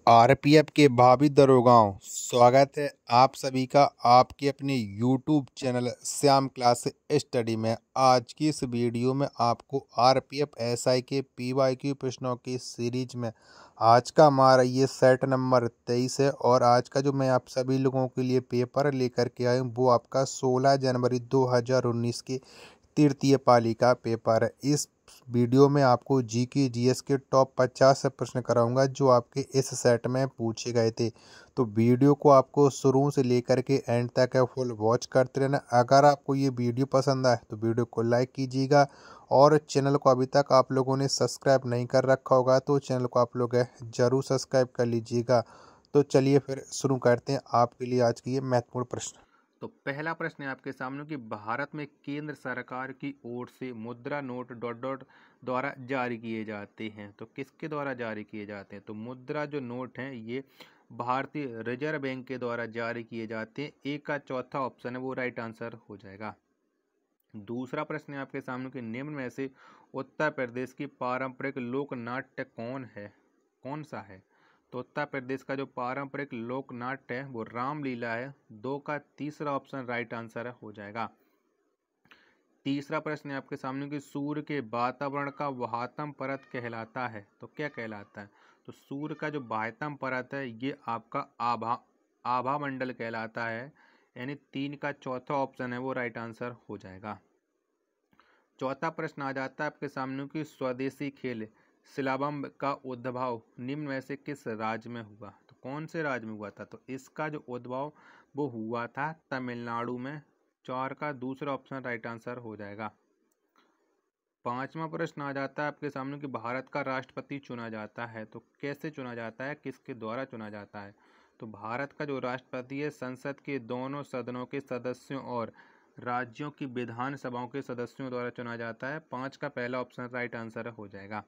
RPF के भावी दरोगाओं, स्वागत है आप सभी का आपके अपने YouTube channel Shyam class study में। आज की इस वीडियो में आपको आरपीएफ एसआई के पीवाईक्यू प्रश्नों की सीरीज में आज का हमारा ये सेट नंबर 23 है। और आज का जो मैं आप सभी लोगों के लिए पेपर लेकर के आया हूँ वो आपका 16 जनवरी 2019 के तृतीय पाली का पेपर है। इस वीडियो में आपको जीके जीएस के टॉप 50 प्रश्न कराऊंगा जो आपके इस सेट में पूछे गए थे। तो वीडियो को आपको शुरू से लेकर के एंड तक फुल वॉच करते रहना। अगर आपको ये वीडियो पसंद आए तो वीडियो को लाइक कीजिएगा और चैनल को अभी तक आप लोगों ने सब्सक्राइब नहीं कर रखा होगा तो चैनल को आप लोग ज़रूर सब्सक्राइब कर लीजिएगा। तो चलिए फिर शुरू करते हैं आपके लिए आज की ये महत्वपूर्ण प्रश्न। तो पहला प्रश्न है आपके सामने कि भारत में केंद्र सरकार की ओर से मुद्रा नोट डॉट डॉट द्वारा जारी किए जाते हैं। तो किसके द्वारा जारी किए जाते हैं? तो मुद्रा जो नोट हैं ये भारतीय रिजर्व बैंक के द्वारा जारी किए जाते हैं। ए का चौथा ऑप्शन है वो राइट आंसर हो जाएगा। दूसरा प्रश्न है आपके सामने कि निम्न में से उत्तर प्रदेश की पारंपरिक लोक नाट्य कौन सा है? तो उत्तर प्रदेश का जो पारंपरिक लोक नाट्य है वो रामलीला है। 2 का तीसरा ऑप्शन राइट आंसर हो जाएगा। तीसरा प्रश्न है आपके सामने कि सूर्य के वातावरण का बाह्यतम परत कहलाता है। तो क्या कहलाता है? तो सूर्य का जो बाह्यतम परत है ये आपका आभा मंडल कहलाता है। यानी 3 का चौथा ऑप्शन है वो राइट आंसर हो जाएगा। चौथा प्रश्न आ जाता है आपके सामने कि स्वदेशी खेल सिलाबम का उद्भव निम्न में से किस राज्य में हुआ? तो कौन से राज्य में हुआ था? तो इसका जो उद्भव वो हुआ था तमिलनाडु में। 4 का दूसरा ऑप्शन राइट आंसर हो जाएगा। पांचवा प्रश्न आ जाता है आपके सामने कि भारत का राष्ट्रपति चुना जाता है। तो कैसे चुना जाता है, किसके द्वारा चुना जाता है? तो भारत का जो राष्ट्रपति है संसद के दोनों सदनों के सदस्यों और राज्यों की विधानसभाओं के सदस्यों द्वारा चुना जाता है। 5 का पहला ऑप्शन राइट आंसर हो जाएगा।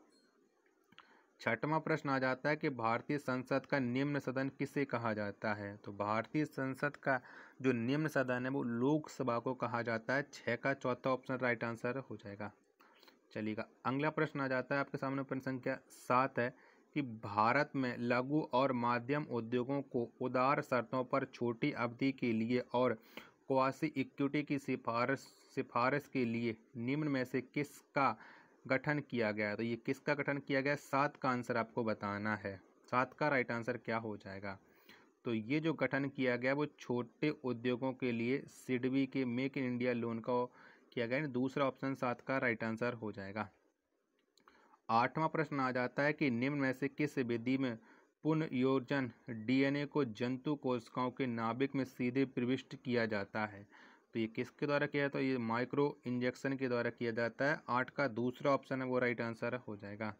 छठवां प्रश्न आ जाता है कि भारतीय संसद का निम्न सदन किसे कहा जाता है? तो भारतीय संसद का जो निम्न सदन है वो लोकसभा को कहा जाता है। 6 का चौथा ऑप्शन राइट आंसर हो जाएगा। चलिएगा, अगला प्रश्न आ जाता है आपके सामने। प्रश्न संख्या 7 है कि भारत में लघु और माध्यम उद्योगों को उदार शर्तों पर छोटी अवधि के लिए और क्वासी इक्विटी की सिफारिश के लिए निम्न में से किसका गठन किया गया है? तो ये किसका गठन किया गया है? 7 का आंसर आपको बताना है। 7 का राइट आंसर क्या हो जाएगा? तो ये जो गठन किया गया वो छोटे उद्योगों के लिए सिडबी के मेक इन इंडिया लोन का किया गया है। दूसरा ऑप्शन 7 का राइट आंसर हो जाएगा। आठवां प्रश्न आ जाता है कि निम्न में से किस विधि में पुनर्योजन डीएनए को जंतु कोशिकाओं के नाभिक में सीधे प्रविष्ट किया जाता है? तो ये किसके द्वारा किया जाता है? ये माइक्रो इंजेक्शन के द्वारा किया जाता है। 8 का दूसरा ऑप्शन है वो राइट आंसर हो जाएगा।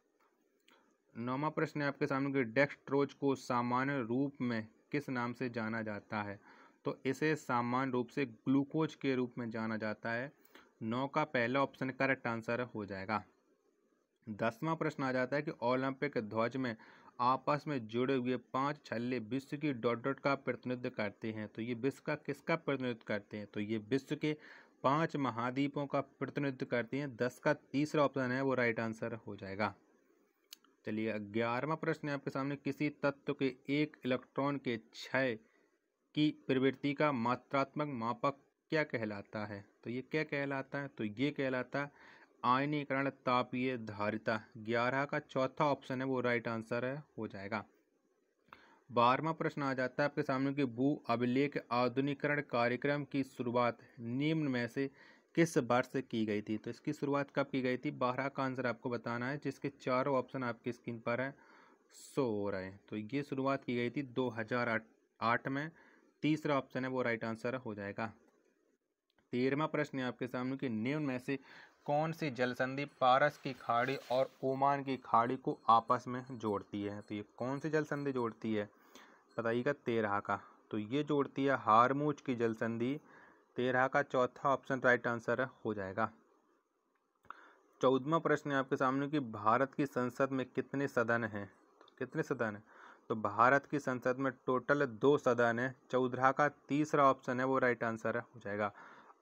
नौवां प्रश्न है आपके सामने कि डेक्सट्रोज को सामान्य रूप में किस नाम से जाना जाता है? तो इसे सामान्य रूप से ग्लूकोज के रूप में जाना जाता है। 9 का पहला ऑप्शन करेक्ट आंसर हो जाएगा। 10वां प्रश्न आ जाता है कि ओलंपिक ध्वज में आपस में जुड़े हुए 5 छल्ले विश्व की डॉट डॉट का प्रतिनिधित्व करते हैं। तो ये विश्व का किसका प्रतिनिधित्व करते हैं? तो ये विश्व के 5 महाद्वीपों का प्रतिनिधित्व करते हैं। 10 का तीसरा ऑप्शन है वो राइट आंसर हो जाएगा। चलिए, 11वां प्रश्न है आपके सामने। किसी तत्व के एक इलेक्ट्रॉन के क्षय की प्रवृत्ति का मात्रात्मक मापक क्या कहलाता है? तो ये क्या कहलाता है? तो ये कहलाता है आयनीकरण तापीय धारिता। 11 का चौथा ऑप्शन है वो राइट आंसर है हो जाएगा। 12वां प्रश्न आ जाता है आपके सामने कि भू अभिलेख आधुनिकीकरण कार्यक्रम की शुरुआत निम्न में से किस वर्ष की गई थी? तो इसकी शुरुआत कब की गई थी? 12 का आंसर आपको बताना है, जिसके चारों ऑप्शन आपकी स्क्रीन पर है, शो हो रहे हैं। तो ये शुरुआत की गई थी 2008 में। तीसरा ऑप्शन है वो राइट आंसर हो जाएगा। 13वां प्रश्न है आपके सामने कि निम्न में से कौन सी जलसंधि पारस की खाड़ी और ओमान की खाड़ी को आपस में जोड़ती है? तो ये कौन सी जलसंधि जोड़ती है बताइएगा? 13 का। तो ये जोड़ती है हारमूज की जलसंधि। 13 का चौथा ऑप्शन राइट आंसर हो जाएगा। 14वां प्रश्न है आपके सामने कि भारत की संसद में कितने सदन हैं? तो कितने सदन हैं? तो भारत की संसद में टोटल 2 सदन है। 14 का तीसरा ऑप्शन है वो राइट आंसर हो जाएगा।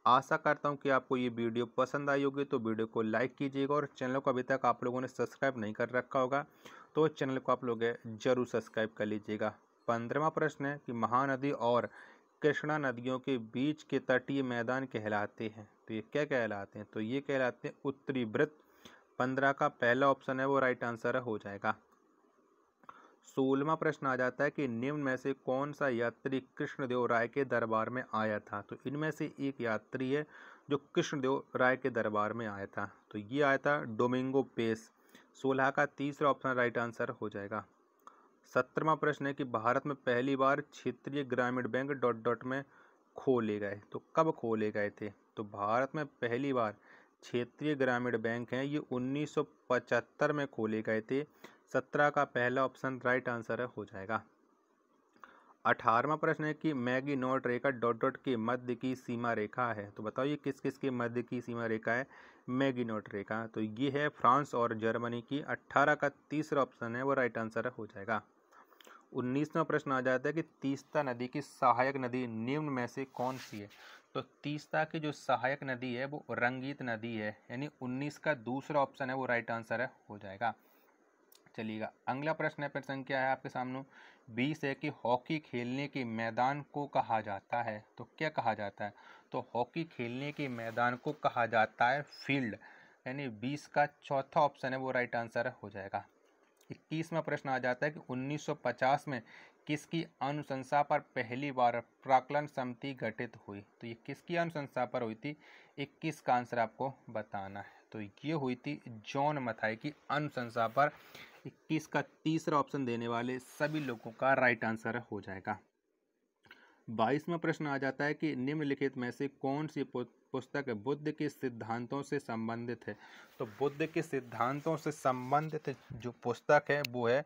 आशा करता हूँ कि आपको ये वीडियो पसंद आई होगी। तो वीडियो को लाइक कीजिएगा और चैनल को अभी तक आप लोगों ने सब्सक्राइब नहीं कर रखा होगा तो चैनल को आप लोग जरूर सब्सक्राइब कर लीजिएगा। 15वां प्रश्न है कि महानदी और कृष्णा नदियों के बीच के तटीय मैदान कहलाते हैं, तो ये क्या कहलाते हैं? तो ये कहलाते हैं उत्तरी वृत्त। 15 का पहला ऑप्शन है वो राइट आंसर हो जाएगा। 16वां प्रश्न आ जाता है कि निम्न में से कौन सा यात्री कृष्णदेव राय के दरबार में आया था? तो इनमें से एक यात्री है जो कृष्णदेव राय के दरबार में आया था, तो ये आया था डोमिंगो पेस। 16 का तीसरा ऑप्शन राइट आंसर हो जाएगा। 17वां प्रश्न है कि भारत में पहली बार क्षेत्रीय ग्रामीण बैंक डॉट डॉट में खोले गए, तो कब खोले गए थे? तो भारत में पहली बार क्षेत्रीय ग्रामीण बैंक हैं ये 1975 में खोले गए थे। 17 का पहला ऑप्शन राइट आंसर हो जाएगा। 18वां प्रश्न है कि मैगी नोट रेखा डॉट डॉट के मध्य की सीमा रेखा है, तो बताओ ये किस किस के मध्य की सीमा रेखा है मैगी नोट रेखा? तो ये है फ्रांस और जर्मनी की। 18 का तीसरा ऑप्शन है वो राइट आंसर हो जाएगा। 19वां प्रश्न आ जाता है कि तीस्ता नदी की सहायक नदी निम्न में से कौन सी है? तो तीस्ता की जो सहायक नदी है वो रंगीत नदी है, यानी 19 का दूसरा ऑप्शन है वो राइट आंसर हो जाएगा। चलिएगा, अगला प्रश्न है, प्रश्न संख्या है आपके सामने 20 है कि हॉकी खेलने के मैदान को कहा जाता है, तो क्या कहा जाता है? तो हॉकी खेलने के मैदान को कहा जाता है फील्ड, यानी 20 का चौथा ऑप्शन है वो राइट आंसर हो जाएगा। 21वां प्रश्न आ जाता है कि 1950 में किसकी अनुशंसा पर पहली बार प्राक्कलन समिति गठित हुई? तो ये किसकी अनुशंसा पर हुई थी? 21 का आंसर आपको बताना है। तो ये हुई थी जॉन मथाई की अनुशंसा पर। 21 का तीसरा ऑप्शन देने वाले सभी लोगों का राइट आंसर हो जाएगा। 22वां प्रश्न आ जाता है कि निम्नलिखित में से कौन सी पुस्तक बुद्ध के सिद्धांतों से संबंधित है? तो बुद्ध के सिद्धांतों से संबंधित जो पुस्तक है वो है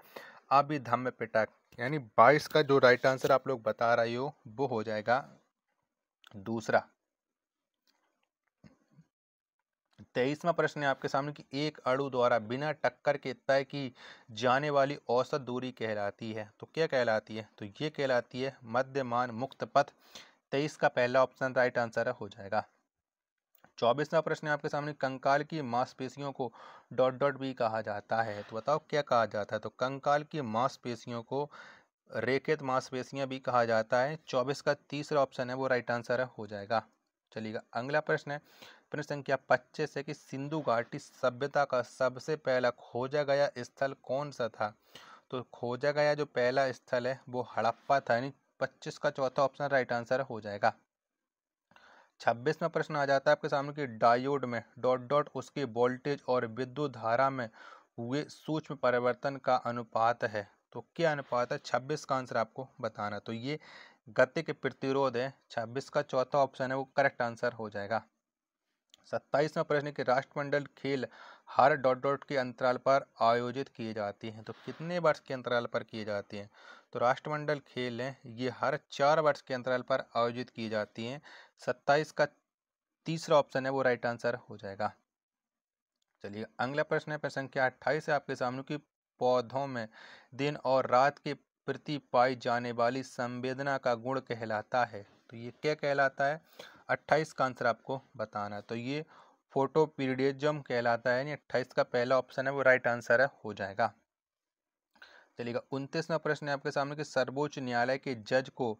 अभिधम्म पिटक, यानी 22 का जो राइट आंसर आप लोग बता रहे हो वो हो जाएगा दूसरा। 23वां प्रश्न है आपके सामने कि एक अणु द्वारा बिना टक्कर के तय की जाने वाली औसत दूरी कहलाती है, तो क्या कहलाती है? तो ये कहलाती है मध्यमान मुक्त पथ। 23 का पहला ऑप्शन राइट आंसर हो जाएगा। 24वां प्रश्न है आपके सामने कंकाल की मांसपेशियों को डॉट डॉट भी कहा जाता है, तो बताओ क्या कहा जाता है? तो कंकाल की मांसपेशियों को रेखित मांसपेशियां भी कहा जाता है। 24 का तीसरा ऑप्शन है वो राइट आंसर हो जाएगा। चलिएगा, अगला प्रश्न है, प्रश्न संख्या 25 है कि सिंधु घाटी सभ्यता का सबसे पहला खोजा गया स्थल कौन सा था? तो खोजा गया जो पहला स्थल है वो हड़प्पा था, यानी 25 का चौथा ऑप्शन राइट आंसर हो जाएगा। 26वां प्रश्न आ जाता है आपके सामने कि डायोड में डॉट डॉट उसके वोल्टेज और विद्युत धारा में हुए सूक्ष्म परिवर्तन का अनुपात है, तो क्या अनुपात है? 26 का आंसर आपको बताना। तो ये गतिक प्रतिरोध है। 26 का चौथा ऑप्शन है वो करेक्ट आंसर हो जाएगा। 27वां प्रश्न कि राष्ट्रमंडल खेल हर डॉट डॉट के अंतराल पर आयोजित किए जाते हैं, तो कितने वर्ष के अंतराल पर किए जाते हैं? तो राष्ट्रमंडल खेल है ये हर 4 वर्ष के अंतराल पर आयोजित की जाती हैं। 27 का तीसरा ऑप्शन है वो राइट आंसर हो जाएगा। चलिए, अगला प्रश्न है, प्रश्न संख्या 28 है आपके सामने कि पौधों में दिन और रात के प्रति पाई जाने वाली संवेदना का गुण कहलाता है, तो ये क्या कहलाता है? 28 का आंसर आपको बताना है। तो ये फोटोपीरियडिज्म कहलाता है, यानी 28 का पहला ऑप्शन है वो राइट आंसर हो जाएगा। चलिएगा, 29वां प्रश्न है आपके सामने कि सर्वोच्च न्यायालय के जज को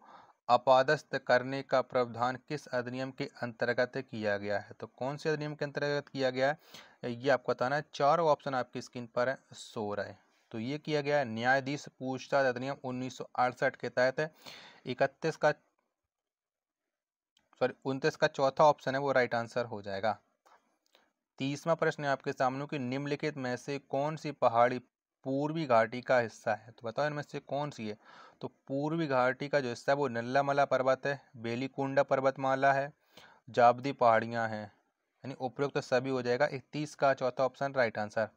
अपादस्थ करने का प्रावधान किस अधिनियम के अंतर्गत किया गया है? तो कौन से अधिनियम के अंतर्गत किया गया है ये आपको बताना है। चारों ऑप्शन आपकी स्क्रीन पर शो रहा है। तो ये किया गया है न्यायाधीश पूछताछ अधिनियम 1968 के तहत है। 29 का चौथा ऑप्शन है वो राइट आंसर हो जाएगा। 30वां प्रश्न है आपके सामने कि निम्नलिखित में से कौन सी पहाड़ी पूर्वी घाटी का हिस्सा है? तो बताओ इनमें से कौन सी है? तो पूर्वी घाटी का जो हिस्सा है वो नल्लामला पर्वत है, बेलीकुंडा पर्वतमाला है, जाबदी पहाड़ियां हैं, यानी उपयुक्त तो सभी हो जाएगा। 31 का चौथा ऑप्शन राइट आंसर।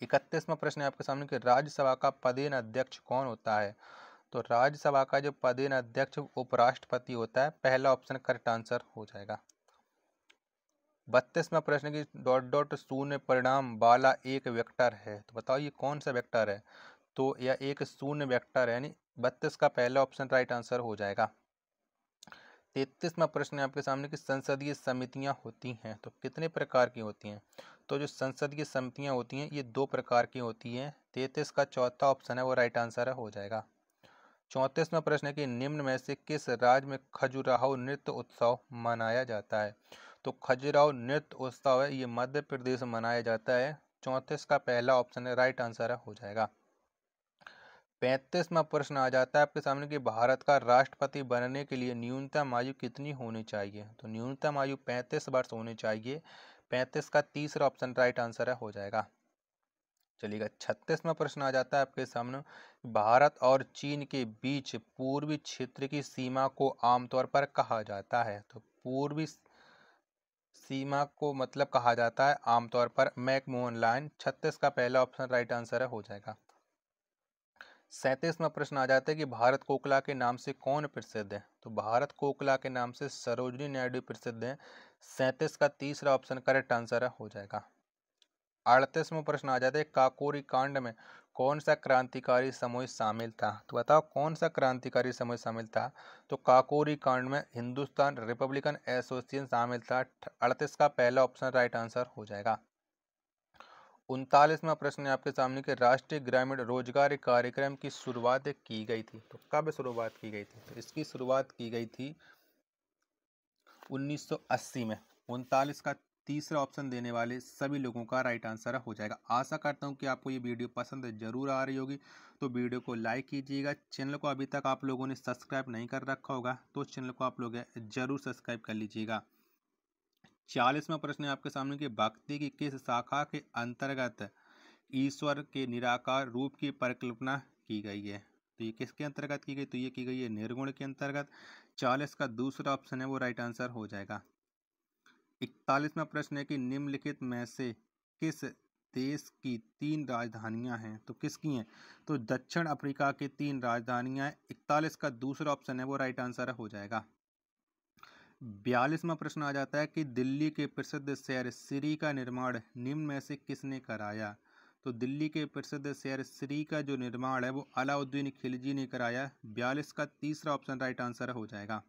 31वां प्रश्न है आपके सामने कि राज्यसभा का पदेन अध्यक्ष कौन होता है? तो राज्यसभा का जो पदेन अध्यक्ष उपराष्ट्रपति होता है। पहला ऑप्शन करेक्ट आंसर हो जाएगा। 32वां प्रश्न की डॉट डॉट शून्य परिणाम वाला एक वेक्टर है, तो बताओ ये कौन सा वेक्टर है? तो यह एक शून्य वेक्टर है, यानी 32 का पहला ऑप्शन राइट आंसर हो जाएगा। 33वां प्रश्न है आपके सामने कि संसदीय समितियां होती हैं तो कितने प्रकार की होती हैं? तो जो संसदीय समितियां होती हैं ये 2 प्रकार की होती हैं। 33 का चौथा ऑप्शन है वो राइट आंसर हो जाएगा। 34वां प्रश्न है कि निम्न में से किस राज्य में खजुराहो नृत्य उत्सव मनाया जाता है। तो खजुराहो नृत्य उत्सव है ये मध्य प्रदेश में मनाया जाता है। 34 का पहला ऑप्शन है राइट आंसर हो जाएगा। 35वां प्रश्न आ जाता है आपके सामने कि भारत का राष्ट्रपति बनने के लिए न्यूनतम आयु कितनी होनी चाहिए। तो न्यूनतम आयु 35 वर्ष होनी चाहिए। 35 का तीसरा ऑप्शन राइट आंसर हो जाएगा। चलिएगा 36वां प्रश्न आ जाता है आपके सामने, भारत और चीन के बीच पूर्वी क्षेत्र की सीमा को आमतौर पर कहा जाता है। तो पूर्वी सीमा को मतलब कहा जाता है आमतौर पर मैकमोहन लाइन। 36 का पहला ऑप्शन राइट आंसर हो जाएगा। 37वां प्रश्न आ जाता है कि भारत कोकला के नाम से कौन प्रसिद्ध है। तो भारत कोकला के नाम से सरोजिनी नायडू प्रसिद्ध है। 37 का तीसरा ऑप्शन करेक्ट आंसर हो जाएगा। 38वां प्रश्न आ जाता है काकोरी कांड में कौन सा क्रांतिकारी समूह शामिल था। तो बताओ कौन सा क्रांतिकारी समूह शामिल था। तो काकोरी कांड में हिंदुस्तान रिपब्लिकन एसोसिएशन शामिल था। 38 का पहला ऑप्शन राइट आंसर हो जाएगा। 39वां प्रश्न है आपके सामने कि राष्ट्रीय ग्रामीण रोजगार कार्यक्रम की शुरुआत की गई थी। तो कब शुरुआत की गई थी। तो इसकी शुरुआत की गई थी 1980 में। 39 का तीसरा ऑप्शन देने वाले सभी लोगों का राइट आंसर हो जाएगा। आशा करता हूं कि आपको ये वीडियो पसंद जरूर आ रही होगी। तो वीडियो को लाइक कीजिएगा। चैनल को अभी तक आप लोगों ने सब्सक्राइब नहीं कर रखा होगा तो चैनल को आप लोग जरूर सब्सक्राइब कर लीजिएगा। 40वां प्रश्न है आपके सामने कि भक्ति की किस शाखा के अंतर्गत ईश्वर के निराकार रूप की परिकल्पना की गई है। तो ये किसके अंतर्गत की गई। तो ये की गई है निर्गुण के अंतर्गत। 40 का दूसरा ऑप्शन है वो राइट आंसर हो जाएगा। 41वां प्रश्न है कि निम्नलिखित में से किस देश की 3 राजधानियां हैं। तो किसकी हैं। तो दक्षिण अफ्रीका की 3 राजधानियां हैं। 41 का दूसरा ऑप्शन है वो राइट आंसर हो जाएगा। 42वां प्रश्न आ जाता है कि दिल्ली के प्रसिद्ध शहर श्री का निर्माण निम्न में से किसने कराया। तो दिल्ली के प्रसिद्ध शहर श्री का जो निर्माण है वो अलाउद्दीन खिलजी ने कराया। 42 का तीसरा ऑप्शन राइट आंसर हो जाएगा।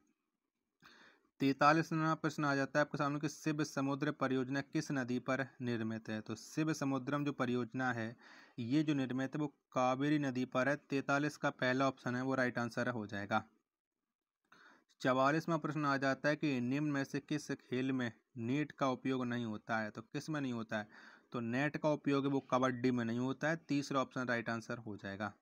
43वां प्रश्न आ जाता है आपके सामने कि शिव समुद्र परियोजना किस नदी पर निर्मित है। तो शिव समुद्रम जो परियोजना है ये जो निर्मित है वो कावेरी नदी पर है। 43 का पहला ऑप्शन है वो राइट आंसर हो जाएगा। 44वां प्रश्न आ जाता है कि निम्न में से किस खेल में नेट का उपयोग नहीं होता है। तो किस में नहीं होता है। तो नेट का उपयोग है वो कबड्डी में नहीं होता है। तीसरा ऑप्शन राइट आंसर हो जाएगा।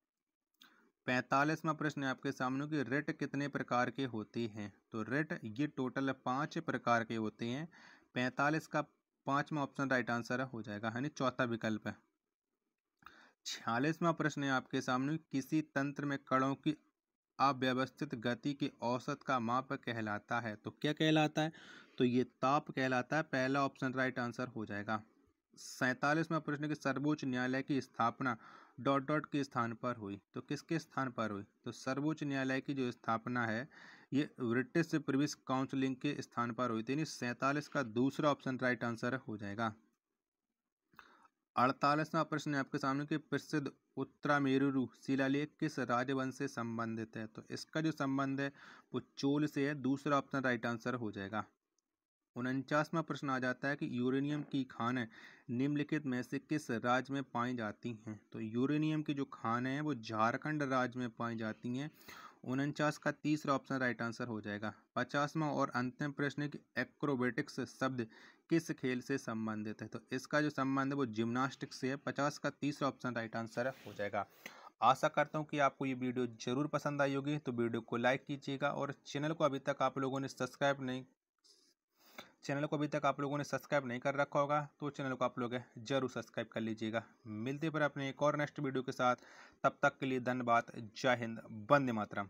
45वां प्रश्न है आपके सामने कि रेट कितने प्रकार के होते हैं। तो रेट ये टोटल 5 प्रकार के होते हैं। 45 का 5वां ऑप्शन राइट आंसर हो जाएगा यानी चौथा विकल्प है। 46वां प्रश्न है आपके सामने किसी तंत्र में कणों की अव्यवस्थित गति के औसत का माप कहलाता है। तो क्या कहलाता है। तो ये ताप कहलाता है। पहला ऑप्शन राइट आंसर हो जाएगा। 47वां प्रश्न कि सर्वोच्च न्यायालय की स्थापना डॉट डॉट के स्थान पर हुई। तो किसके स्थान पर हुई। तो सर्वोच्च न्यायालय की जो स्थापना है ये ब्रिटिश प्रिविस काउंसिल के स्थान पर हुई थी। 47 का दूसरा ऑप्शन राइट आंसर हो जाएगा। 48वां प्रश्न है आपके सामने कि प्रसिद्ध उत्तरामेरुरु शिलालेख किस राजवंश से संबंधित है। तो इसका जो संबंध है वो चोल से है। दूसरा ऑप्शन राइट आंसर हो जाएगा। 49वां प्रश्न आ जाता है कि यूरेनियम की खानें निम्नलिखित में से किस राज्य में पाई जाती हैं। तो यूरेनियम की जो खानें हैं वो झारखंड राज्य में पाई जाती हैं। 49 का तीसरा ऑप्शन राइट आंसर हो जाएगा। 50वां और अंतिम प्रश्न है कि एक्रोबेटिक्स शब्द किस खेल से संबंधित है। तो इसका जो संबंध है वो जिम्नास्टिक्स से है। 50 का तीसरा ऑप्शन राइट आंसर हो जाएगा। आशा करता हूँ कि आपको ये वीडियो जरूर पसंद आई होगी। तो वीडियो को लाइक कीजिएगा और चैनल को अभी तक आप लोगों ने सब्सक्राइब नहीं कर रखा होगा तो चैनल को आप लोग जरूर सब्सक्राइब कर लीजिएगा। मिलते हैं फिर अपने एक और नेक्स्ट वीडियो के साथ। तब तक के लिए धन्यवाद। जय हिंद, वंदे मातरम।